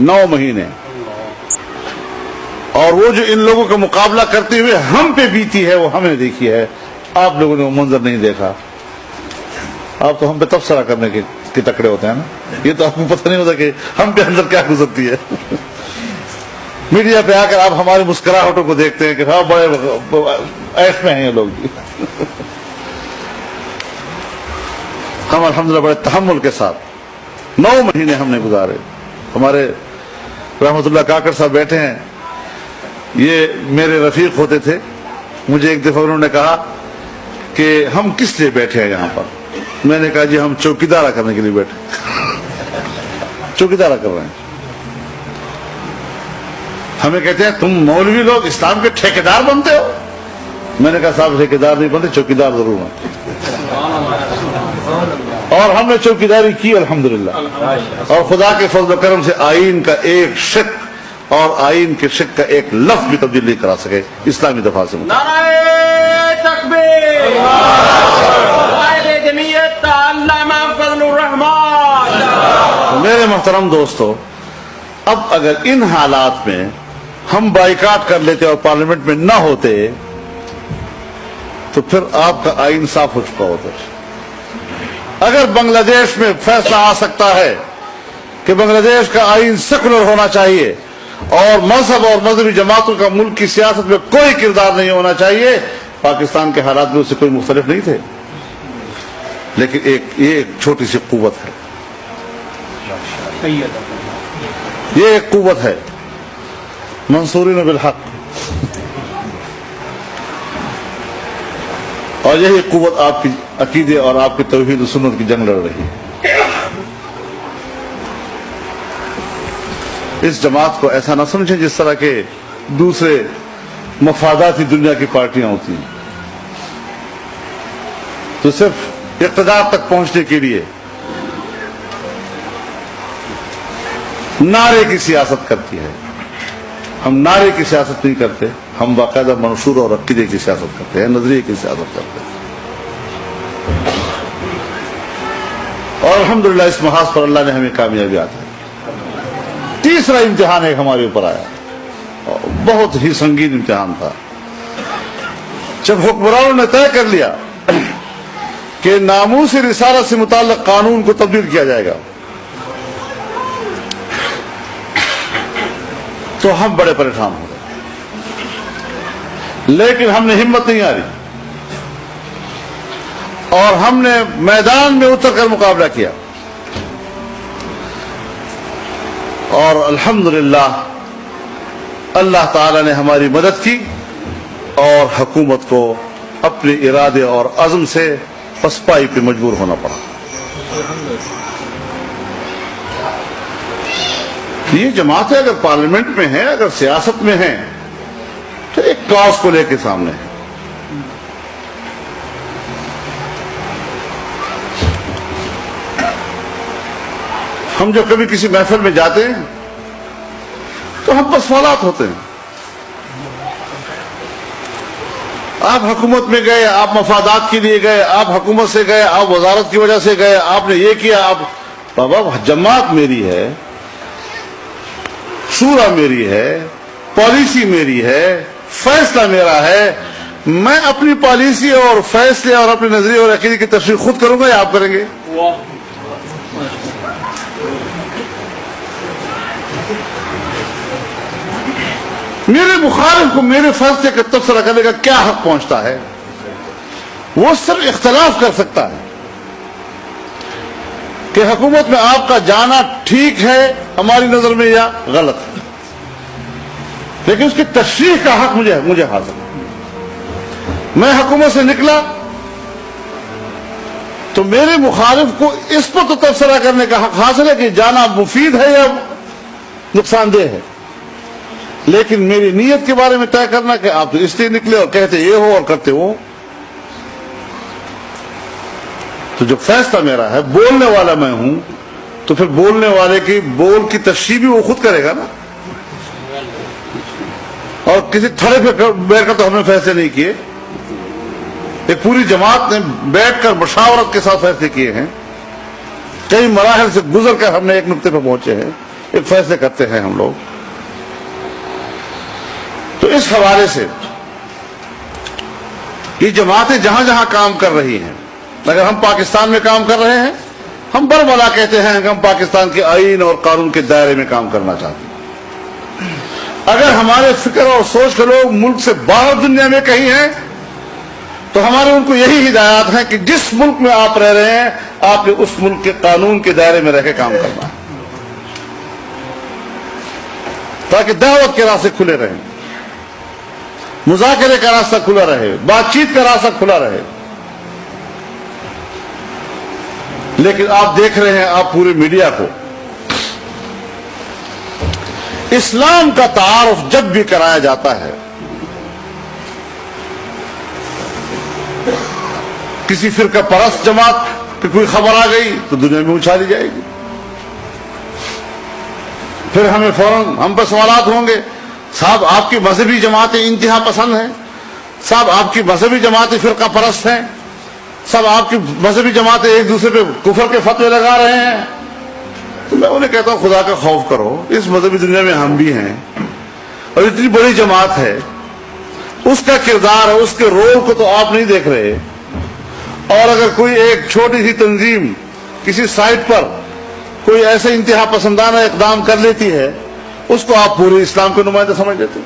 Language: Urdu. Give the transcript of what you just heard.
9 مہینے. اور وہ جو ان لوگوں کا مقابلہ کرتے ہوئے ہم پہ بیتی ہے وہ ہم نے دیکھی ہے. آپ لوگوں نے وہ منظر نہیں دیکھا. آپ تو ہم پہ تبصرہ کرنے کے تکڑے ہوتے ہیں نا. یہ تو آپ کو پتہ نہیں ہوتا کہ ہم پہ اندر کیا گزرتی ہے. میڈیا پہ آ کر آپ ہماری مسکراہٹوں کو دیکھتے ہیں کہ ہاں بڑے عیش میں ہیں یہ لوگ. ہم الحمدللہ بڑے تحمل کے ساتھ 9 مہینے ہم نے گزارے. ہمارے رحمت اللہ کاکڑ صاحب بیٹھے ہیں, یہ میرے رفیق ہوتے تھے. مجھے ایک دفعہ انہوں نے کہا کہ ہم کس لیے بیٹھے ہیں یہاں پر. میں نے کہا جی ہم چوکیدارہ کرنے کے لیے بیٹھے. چوکیدارہ کر رہے ہیں. ہمیں کہتے ہیں تم مولوی لوگ اسلام کے ٹھیکیدار بنتے ہو. میں نے کہا صاحب ٹھیکیدار نہیں بنتے, چوکیدار ضرور ہیں. اور ہم نے چوکیداری کی الحمدللہ. اور خدا کے فضل و کرم سے آئین کا ایک شق اور آئین کے شق کا ایک لفظ بھی تبدیل نہیں کرا سکے اسلامی دفاع سے. نعرہ تکبیر. قائد جمعیت علامہ فضل الرحمان. میرے محترم دوستو, اب اگر ان حالات میں ہم بائیکاٹ کر لیتے اور پارلیمنٹ میں نہ ہوتے تو پھر آپ کا آئین صاف ہو چکا ہوتا. اگر بنگلہ دیش میں فیصلہ آ سکتا ہے کہ بنگلہ دیش کا آئین سیکولر ہونا چاہیے اور مذہب اور مذہبی جماعتوں کا ملک کی سیاست میں کوئی کردار نہیں ہونا چاہیے, پاکستان کے حالات میں اس سے کوئی مختلف نہیں تھے. لیکن یہ ایک چھوٹی سی قوت ہے. یہ ایک قوت ہے, منصورین بالحق. اور یہی قوت آپ کی عقیدے اور آپ کی توحید و سنت کی جنگ لڑ رہی ہے. اس جماعت کو ایسا نہ سمجھیں جس طرح کے دوسرے مفاداتی دنیا کی پارٹیاں ہوتی ہیں تو صرف اقتدار تک پہنچنے کے لیے نعرے کی سیاست کرتی ہے. ہم نعرے کی سیاست نہیں کرتے, ہم باقاعدہ منشور اور عقیدے کی سیاست کرتے ہیں, نظریے کی سیاست کرتے ہیں. اور الحمدللہ اس محاذ پر اللہ نے ہمیں کامیابی عطا کی. تیسرا امتحان ایک ہمارے اوپر آیا, بہت ہی سنگین امتحان تھا. جب حکمرانوں نے طے کر لیا کہ ناموس رسالت سے متعلق قانون کو تبدیل کیا جائے گا تو ہم بڑے پریشان ہو گئے. لیکن ہم نے ہمت نہیں ہاری اور ہم نے میدان میں اتر کر مقابلہ کیا. اور الحمدللہ اللہ تعالی نے ہماری مدد کی اور حکومت کو اپنے ارادے اور عزم سے پسپائی پہ مجبور ہونا پڑا. یہ جماعتیں اگر پارلیمنٹ میں ہیں, اگر سیاست میں ہیں تو ایک کاز کو لے کے سامنے ہے. ہم جو کبھی کسی محفل میں جاتے ہیں تو ہم بس سوالات ہوتے ہیں. آپ حکومت میں گئے, آپ مفادات کے لیے گئے, آپ حکومت سے گئے, آپ وزارت کی وجہ سے گئے, آپ نے یہ کیا. آپ بابا جماعت میری ہے, شورا میری ہے, پالیسی میری ہے, فیصلہ میرا ہے. میں اپنی پالیسی اور فیصلے اور اپنے نظریے اور عقیدے کی تشریح خود کروں گا یا آپ کریں گے؟ میرے مخالف کو میرے فیصلے کا تبصرہ کرنے کا کیا حق پہنچتا ہے؟ وہ صرف اختلاف کر سکتا ہے کہ حکومت میں آپ کا جانا ٹھیک ہے ہماری نظر میں یا غلط ہے, لیکن اس کی تشریح کا حق مجھے حاصل ہے. میں حکومت سے نکلا تو میرے مخالف کو اس پر تو تبصرہ کرنے کا حق حاصل ہے کہ جانا مفید ہے یا نقصان دہ ہے, لیکن میری نیت کے بارے میں طے کرنا کہ آپ تو اس لیے نکلے اور کہتے یہ ہو اور کرتے وہ. تو جو فیصلہ میرا ہے, بولنے والا میں ہوں, تو پھر بولنے والے کی بول کی تشریح بھی وہ خود کرے گا نا. اور کسی تھڑے پہ بیٹھ کر تو ہم نے فیصلے نہیں کیے, ایک پوری جماعت نے بیٹھ کر مشاورت کے ساتھ فیصلے کیے ہیں. کئی مراحل سے گزر کر ہم نے ایک نقطے پہ پہنچے ہیں. ایک فیصلے کرتے ہیں ہم لوگ. تو اس حوالے سے یہ جماعتیں جہاں جہاں کام کر رہی ہیں، اگر ہم پاکستان میں کام کر رہے ہیں، ہم برملا کہتے ہیں کہ ہم پاکستان کے آئین اور قانون کے دائرے میں کام کرنا چاہتے ہیں. اگر ہمارے فکر اور سوچ کے لوگ ملک سے باہر دنیا میں کہیں ہیں تو ہمارے ان کو یہی ہدایات ہیں کہ جس ملک میں آپ رہ رہے ہیں آپ نے اس ملک کے قانون کے دائرے میں رہ کے کام کرنا ہے، تاکہ دعوت کے راستے کھلے رہیں، مذاکرے کا راستہ کھلا رہے، بات چیت کا راستہ کھلا رہے. لیکن آپ دیکھ رہے ہیں، آپ پورے میڈیا کو اسلام کا تعارف جب بھی کرایا جاتا ہے، کسی فرقہ پرست جماعت کی کوئی خبر آ گئی تو دنیا میں اچھالی جائے گی. پھر ہمیں فوراً ہم پر سوالات ہوں گے، صاحب آپ کی مذہبی جماعتیں انتہا پسند ہیں، صاحب آپ کی مذہبی جماعتیں فرقہ پرست ہیں، صاحب آپ کی مذہبی جماعتیں ایک دوسرے پہ کفر کے فتوے لگا رہے ہیں. تو میں انہیں کہتا ہوں خدا کا خوف کرو، اس مذہبی دنیا میں ہم بھی ہیں اور اتنی بڑی جماعت ہے، اس کا کردار ہے، اس کے رول کو تو آپ نہیں دیکھ رہے. اور اگر کوئی ایک چھوٹی سی تنظیم کسی سائٹ پر کوئی ایسے انتہا پسندانہ اقدام کر لیتی ہے، اس کو آپ پورے اسلام کے نمائندے سمجھ لیتے ہیں.